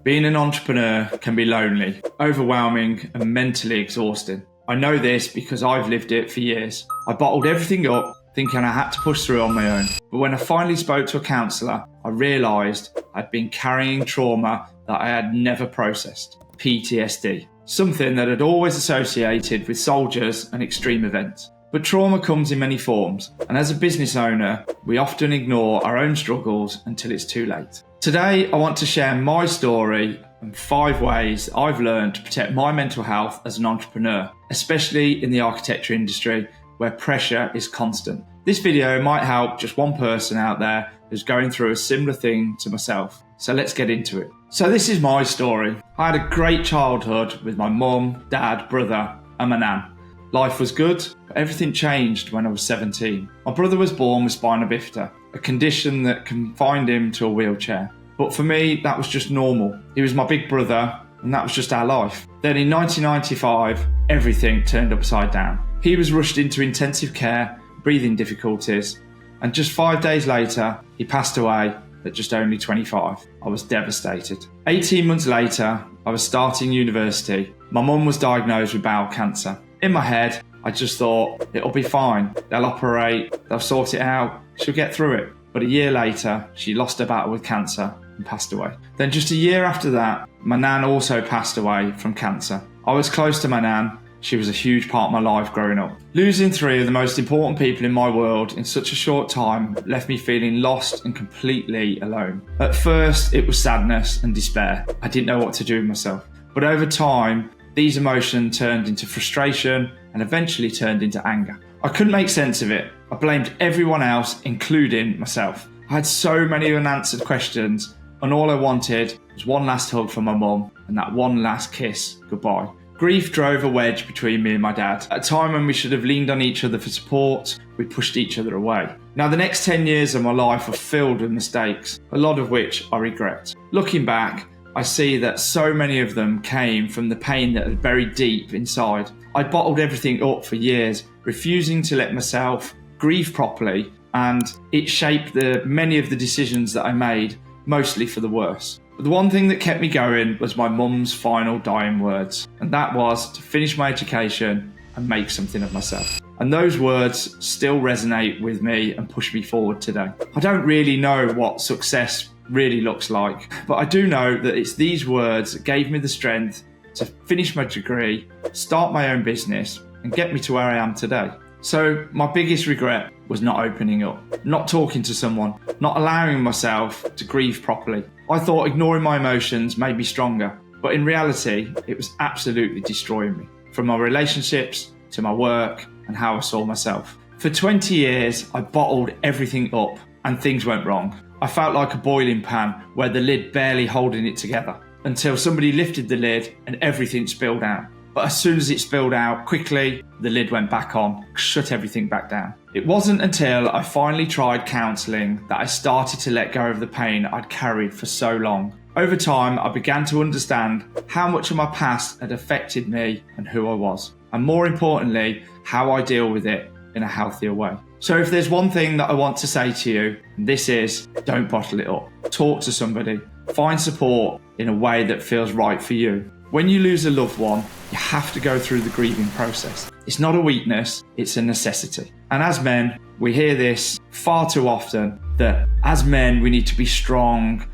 Being an entrepreneur can be lonely, overwhelming, and mentally exhausting. I know this because I've lived it for years. I bottled everything up, thinking I had to push through on my own. But when I finally spoke to a counsellor, I realised I'd been carrying trauma that I had never processed. PTSD. Something that I'd always associated with soldiers and extreme events. But trauma comes in many forms, and as a business owner, we often ignore our own struggles until it's too late. Today, I want to share my story and 5 ways I've learned to protect my mental health as an entrepreneur, especially in the architecture industry where pressure is constant. This video might help just one person out there who's going through a similar thing to myself. So let's get into it. So this is my story. I had a great childhood with my mum, dad, brother, and my nan. Life was good, but everything changed when I was 17. My brother was born with spina bifida, a condition that confined him to a wheelchair. But for me, that was just normal. He was my big brother, and that was just our life. Then in 1995, everything turned upside down. He was rushed into intensive care, breathing difficulties, and just 5 days later, he passed away at just only 25. I was devastated. 18 months later, I was starting university. My mum was diagnosed with bowel cancer. In my head, I just thought, it'll be fine. They'll operate, they'll sort it out, she'll get through it. But a year later, she lost her battle with cancer and passed away. Then just a year after that, my nan also passed away from cancer. I was close to my nan. She was a huge part of my life growing up. Losing 3 of the most important people in my world in such a short time left me feeling lost and completely alone. At first, it was sadness and despair. I didn't know what to do with myself. But over time, these emotions turned into frustration and eventually turned into anger. I couldn't make sense of it. I blamed everyone else, including myself. I had so many unanswered questions, and all I wanted was one last hug from my mum and that one last kiss goodbye. Grief drove a wedge between me and my dad. At a time when we should have leaned on each other for support, we pushed each other away. Now, the next 10 years of my life are filled with mistakes, a lot of which I regret. Looking back, I see that so many of them came from the pain that had buried deep inside. I bottled everything up for years, refusing to let myself grieve properly, and it shaped many of the decisions that I made, mostly for the worse. But the one thing that kept me going was my mum's final dying words, and that was to finish my education and make something of myself. And those words still resonate with me and push me forward today. I don't really know what success really looks like, but I do know that it's these words that gave me the strength to finish my degree, start my own business, and get me to where I am today. So my biggest regret was not opening up, not talking to someone, not allowing myself to grieve properly. I thought ignoring my emotions made me stronger, but in reality, it was absolutely destroying me, from my relationships to my work and how I saw myself. For 20 years, I bottled everything up and things went wrong. I felt like a boiling pan where the lid barely holding it together until somebody lifted the lid and everything spilled out. But as soon as it spilled out, quickly, the lid went back on, shut everything back down. It wasn't until I finally tried counselling that I started to let go of the pain I'd carried for so long. Over time, I began to understand how much of my past had affected me and who I was, and more importantly, how I deal with it in a healthier way. So if there's one thing that I want to say to you, this is, don't bottle it up. Talk to somebody. Find support in a way that feels right for you. When you lose a loved one, you have to go through the grieving process. It's not a weakness, it's a necessity. And as men, we hear this far too often, that as men, we need to be strong,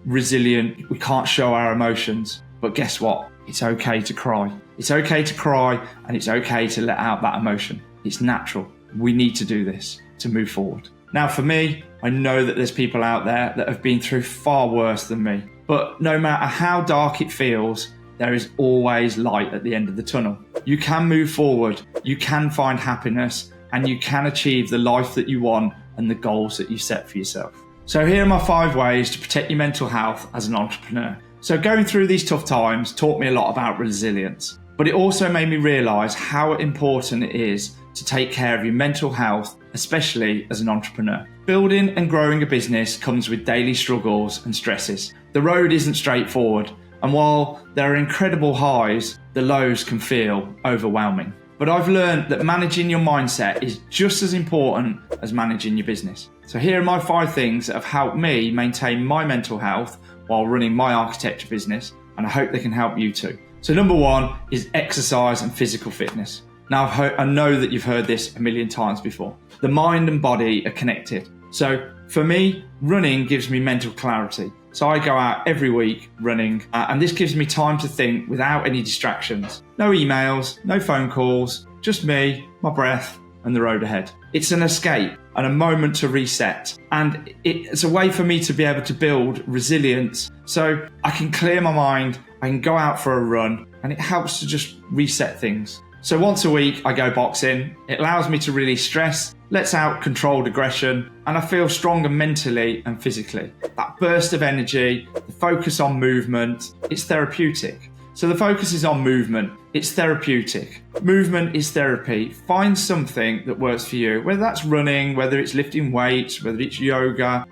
resilient. We can't show our emotions. But guess what? It's okay to cry. It's okay to cry, and it's okay to let out that emotion. It's natural. We need to do this to move forward. Now, for me, I know that there's people out there that have been through far worse than me. But no matter how dark it feels, there is always light at the end of the tunnel. You can move forward, you can find happiness, and you can achieve the life that you want and the goals that you set for yourself. So here are my 5 ways to protect your mental health as an entrepreneur. So going through these tough times taught me a lot about resilience, but it also made me realise how important it is to take care of your mental health, especially as an entrepreneur. Building and growing a business comes with daily struggles and stresses. The road isn't straightforward, and while there are incredible highs, the lows can feel overwhelming. But I've learned that managing your mindset is just as important as managing your business. So here are my 5 things that have helped me maintain my mental health while running my architecture business, and I hope they can help you too. So number one is exercise and physical fitness. Now, I know that you've heard this a million times before. The mind and body are connected. So for me, running gives me mental clarity. So I go out every week running, and this gives me time to think without any distractions. No emails, no phone calls, just me, my breath, and the road ahead. It's an escape and a moment to reset. And it's a way for me to be able to build resilience. So I can clear my mind, I can go out for a run, and it helps to just reset things. So once a week, I go boxing. It allows me to release stress, lets out controlled aggression, and I feel stronger mentally and physically. That burst of energy, the focus on movement, it's therapeutic. So the focus is on movement. It's therapeutic. Movement is therapy. Find something that works for you, whether that's running, whether it's lifting weights, whether it's yoga,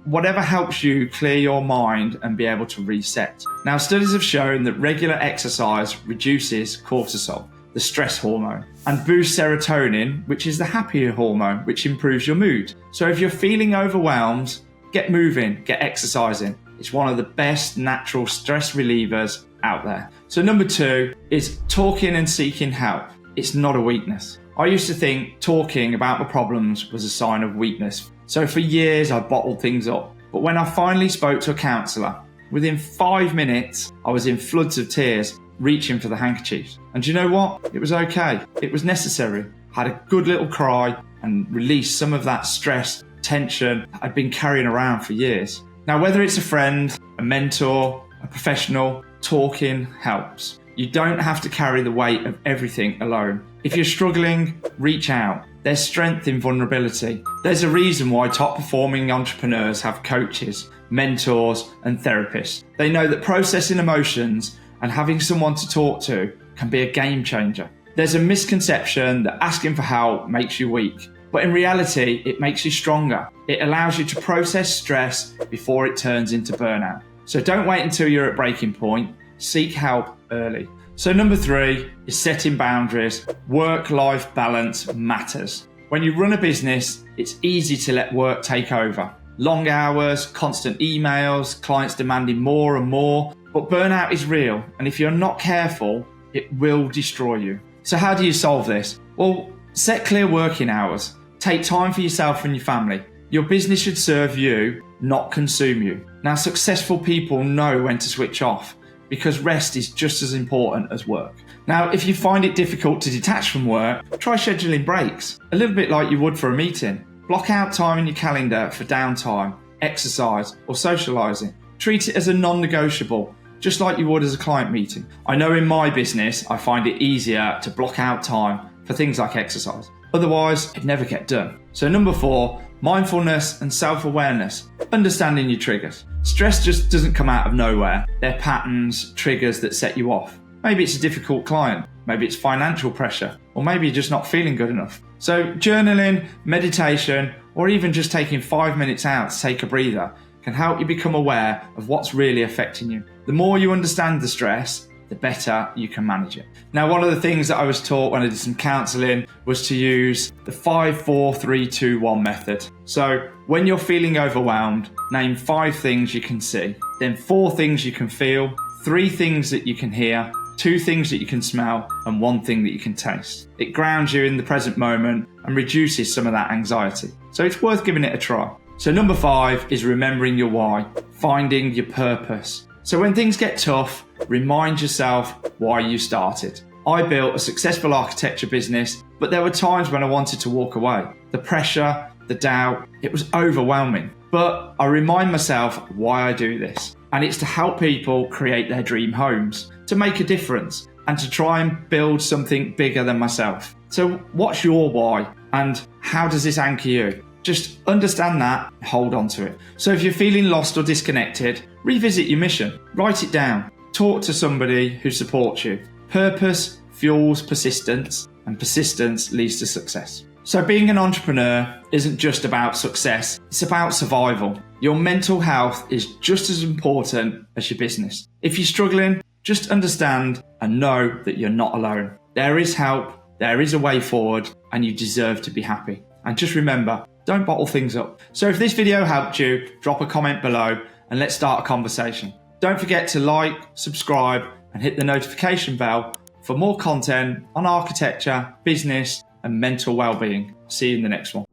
whatever helps you clear your mind and be able to reset. Now, studies have shown that regular exercise reduces cortisol, the stress hormone, and boosts serotonin, which is the happier hormone, which improves your mood. So if you're feeling overwhelmed, get moving, get exercising. It's one of the best natural stress relievers out there. So number two is talking and seeking help. It's not a weakness. I used to think talking about my problems was a sign of weakness. So for years I bottled things up. But when I finally spoke to a counsellor, within 5 minutes I was in floods of tears, reaching for the handkerchiefs. And do you know what? It was okay. It was necessary. I had a good little cry and released some of that stress, tension I'd been carrying around for years. Now, whether it's a friend, a mentor, a professional, talking helps. You don't have to carry the weight of everything alone. If you're struggling, reach out. There's strength in vulnerability. There's a reason why top performing entrepreneurs have coaches, mentors, and therapists. They know that processing emotions and having someone to talk to can be a game changer. There's a misconception that asking for help makes you weak, but in reality, it makes you stronger. It allows you to process stress before it turns into burnout. So don't wait until you're at breaking point. Seek help early. So number three is setting boundaries. Work-life balance matters. When you run a business, it's easy to let work take over. Long hours, constant emails, clients demanding more and more. But burnout is real, and if you're not careful, it will destroy you. So how do you solve this? Well, set clear working hours. Take time for yourself and your family. Your business should serve you, not consume you. Now, successful people know when to switch off because rest is just as important as work. Now, if you find it difficult to detach from work, try scheduling breaks, a little bit like you would for a meeting. Block out time in your calendar for downtime, exercise, or socializing. Treat it as a non-negotiable, just like you would as a client meeting. I know in my business, I find it easier to block out time for things like exercise. Otherwise, it'd never get done. So number four, mindfulness and self-awareness. Understanding your triggers. Stress just doesn't come out of nowhere. They're patterns, triggers that set you off. Maybe it's a difficult client. Maybe it's financial pressure. Or maybe you're just not feeling good enough. So journaling, meditation, or even just taking 5 minutes out to take a breather can help you become aware of what's really affecting you. The more you understand the stress, the better you can manage it. Now, one of the things that I was taught when I did some counselling was to use the 5, 4, 3, 2, 1 method. So when you're feeling overwhelmed, name 5 things you can see, then 4 things you can feel, 3 things that you can hear, 2 things that you can smell, and 1 thing that you can taste. It grounds you in the present moment and reduces some of that anxiety. So it's worth giving it a try. So number 5 is remembering your why, finding your purpose. So when things get tough, remind yourself why you started. I built a successful architecture business, but there were times when I wanted to walk away. The pressure, the doubt, it was overwhelming. But I remind myself why I do this. And it's to help people create their dream homes, to make a difference, and to try and build something bigger than myself. So what's your why? And how does this anchor you? Just understand that, hold on to it. So if you're feeling lost or disconnected, revisit your mission, write it down, talk to somebody who supports you. Purpose fuels persistence, and persistence leads to success. So being an entrepreneur isn't just about success, it's about survival. Your mental health is just as important as your business. If you're struggling, just understand and know that you're not alone. There is help, there is a way forward, and you deserve to be happy. And just remember, don't bottle things up. So if this video helped you, drop a comment below and let's start a conversation. Don't forget to like, subscribe, and hit the notification bell for more content on architecture, business, and mental well-being. See you in the next one.